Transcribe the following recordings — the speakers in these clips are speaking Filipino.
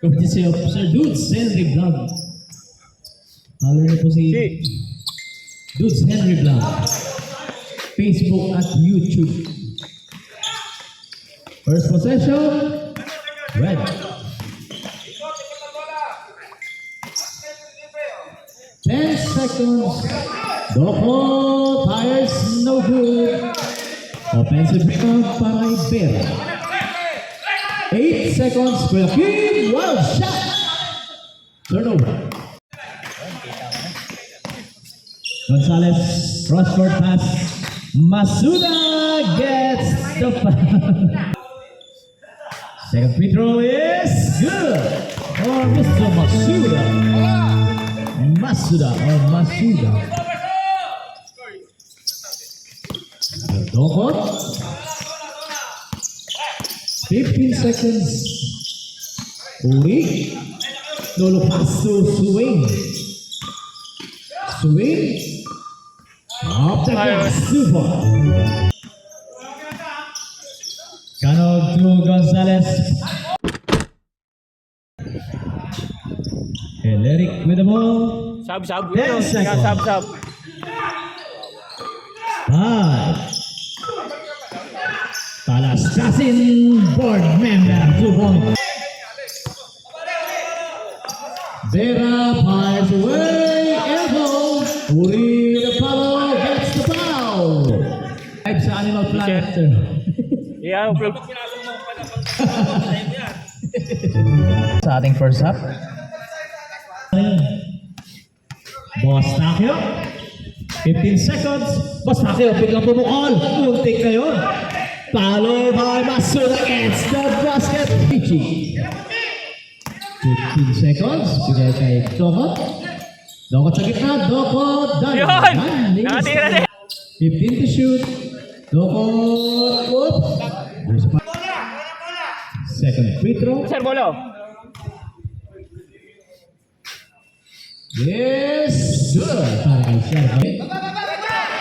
Courtesy of Sir Dudes Henry Vlog. Follow niyo po si Dudes Henry Vlog. Facebook at YouTube. First possession, red. 10 seconds. Doko, tires, no good. Offensive rebound para Ibera. 8 seconds. Joaquin, wild shot. Turnover. Gonzalez, cross-court pass. Masuda gets the foul. Second free throw is good for Mr. Masuda. Masuda. 15 seconds. Uri. Lolo pass to swing. Up the glass. Super. Canog to Gonzalez. Eric with the ball. Sab. 10 seconds. Sab. 5. Palastasin, board member, 2 points. Vera fires away, elbow. Uri the follow, gets the foul. Type sa Animal Planet. Yeah, Sa ating first half. Bostakyo. 15 seconds. Bostakyo, biglang bumukol. Muntik na yun. Follow by Masuda against the basket. 15 seconds. Bigay kay Dokot. Dokot sa gitna. Dokot. Yun! Nakatira. 15 to shoot. Dokot. Whoop. There's a second free throw. Sir Bolo. Yes, good. Para kay Sherman.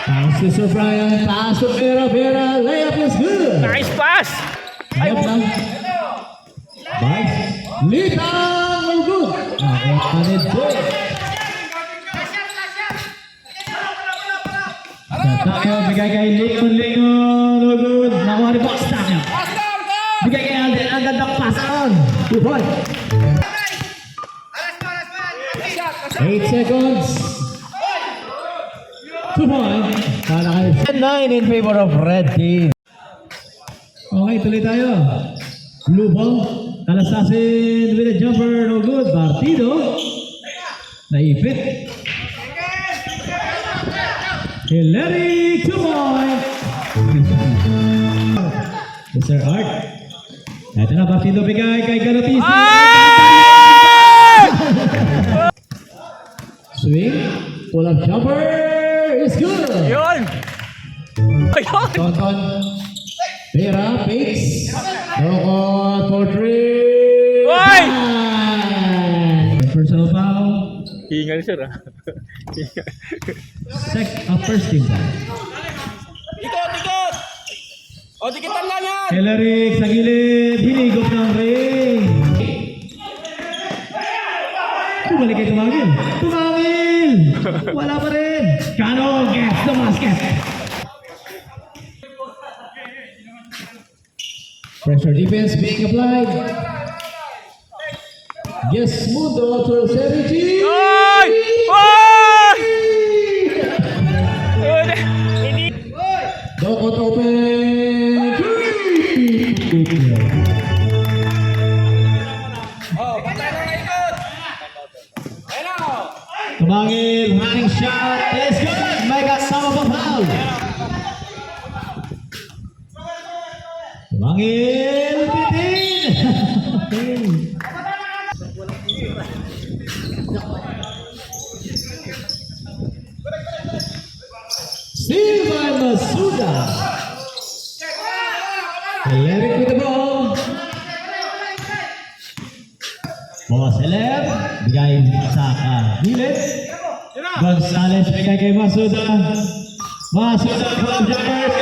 Pass to Sir Brian. Pass to Vera. Layup is good. Nice pass. Layup lang. Vice. Litang. No good. Nakakanid po. Tayo, bigay kay Lingon. No good. Nakuha ni Box tayo. Bigay kay Alden. Ang gandang pass on. 2 points. 8 seconds. 2 points. Para kayo. 9 in favor of red team. Okay, tuloy tayo. Blue ball. Talasasin with a jumper. No good. Partido. Naipit. Hillary, 2 points. Mr. Art. Ito na, partido bigay kay Galotis. Swing, pull up jumper is good. Yun. Tonton, Vera, Pace, Dokot for 3. Oy! Personal foul. Hingal sir ah. First team foul. Ikot! O, dikitan lang yan! Hillary sa gilid, hinigop ng ring. Bumalik kay Tumangil. Wala pa rin. Cano gets the basket. Pressure defense being applied. Yes, Mundo to Sergi. Oy! Hindi. Dokot open. Tumangil, running shot is good. Mega sama pa foul. Tumangil, bitin. Steal by Masuda. Eleric with the ball. Boss Eleb, bigay sa gilid. Gonzalez bigay kay Masuda. Masuda from Jumper.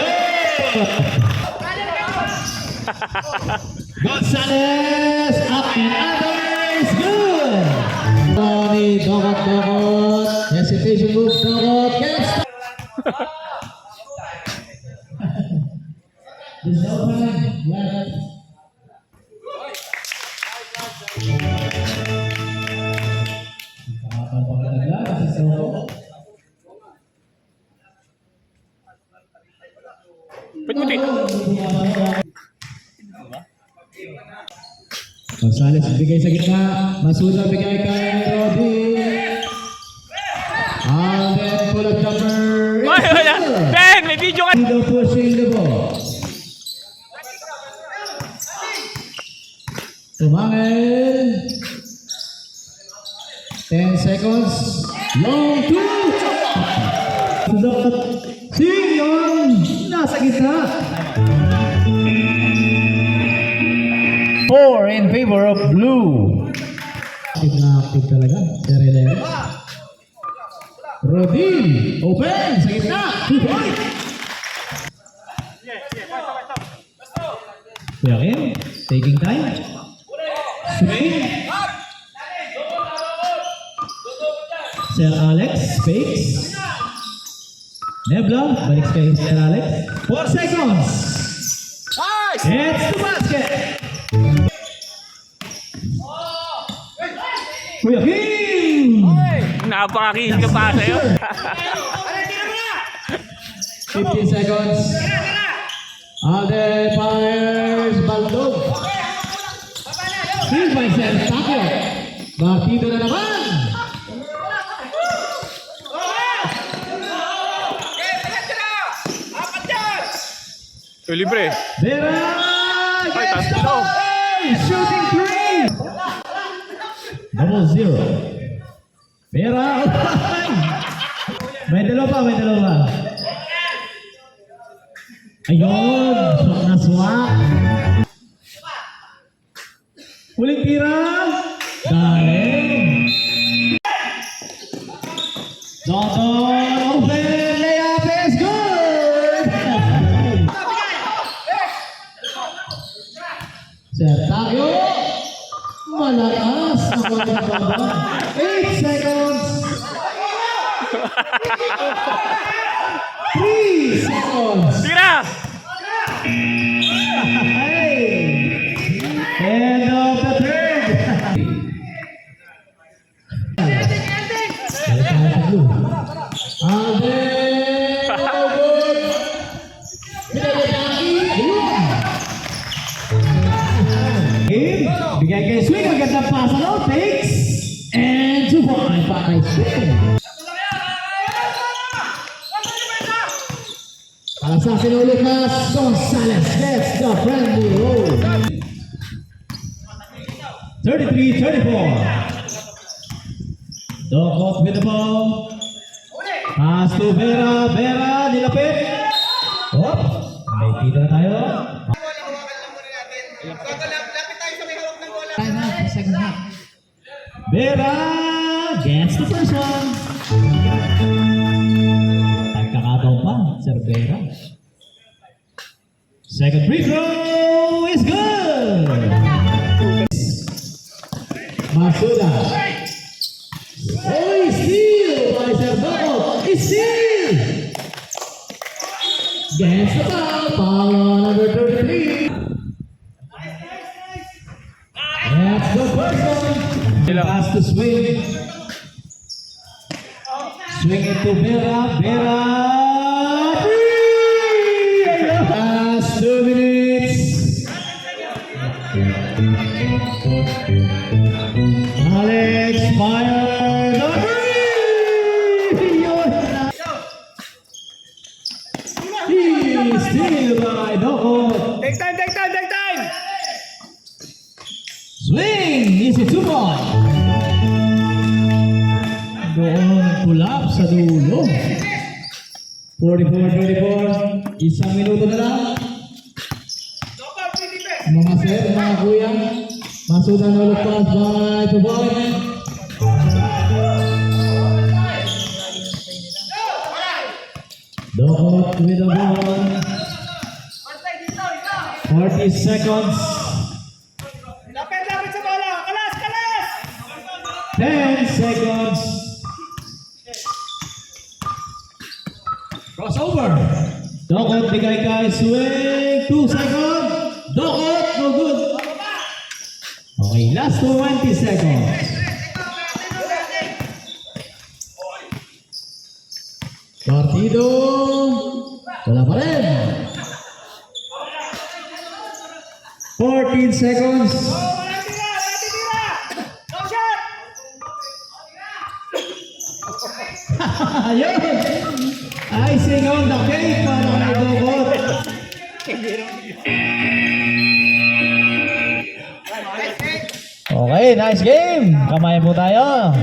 Gonzalez up and under is good. Tony Dokot. Hesitation move Dokot. Can't stop. There's no time left. Nakapagpapagala sa Soko. Ba't mo di? Gonzalez bigay sa gitna. Masuda bigay kay Rodi. Alden pull up jumper. Ay, wala. Ben, may video ka. Dito pushing the ball. Tumangin. 10 seconds. Long two. Dapat Sion nasa gitna. 4 in favor of blue. Active na active talaga. Serene. Rodin. Open. Sa gitna. 2 point. Kuya Kim, taking time. Swing. Sir Alex, fakes. Nebla, balik kay Sir Alex. 4 seconds. Nice! It's the basket. Kuya Kim. Napakakis ka pa sa'yo. 15 seconds. Alden fires Baldog. Here's by Sir Takyo. Partido na naman. So, libre. Vera Ay, gets the tatlo. ball. Shooting three. Double zero. Vera. May dalawa pa, may dalawa. Ayun, swak na swak. Huling tira. Galing. Dodon open. Layup is good. Sir Takyo. Malakas. 8 seconds. 3 seconds. Tira! Hey! End of the third. Alden, no good. Pinagdaki, ayun. Game, bigay kay Swing, ang gandang pasa no, takes, and 2 point para kay Swing. Para sa akin Lucas Gonzalez gets the friendly roll. 33-34. Dokot with the ball. Pass to Vera. Vera nilapit. Hop. May tira na tayo. Vera gets the first one. Nagkakataon pa, Sir Vera. Second free throw is good. Masuda. Oh, steal by Sir Dokot. Steal. Gets the ball. Foul on number 33. That's the first one. Pass to Swing. Swing it to Vera. Vera. Last 2 minutes. Alex fire the three. Steal by Dokot. Take time, take time, take time! Swing! Easy 2 point. Doon kulap sa dulo. 44-24. Isang minuto na lang. Mga sir, mga kuya. Masuda na lupas by the boy. Dokot with the ball. 40 seconds. 10 seconds. Crossover. Dokot, bigay kay swing. 2 seconds. Dokot, no good. Okay, last 20 seconds. Partido. Wala pa rin. 14 seconds. Ayun! Icing on the cake para kay Dokot. Okay, nice game. Kamay po tayo.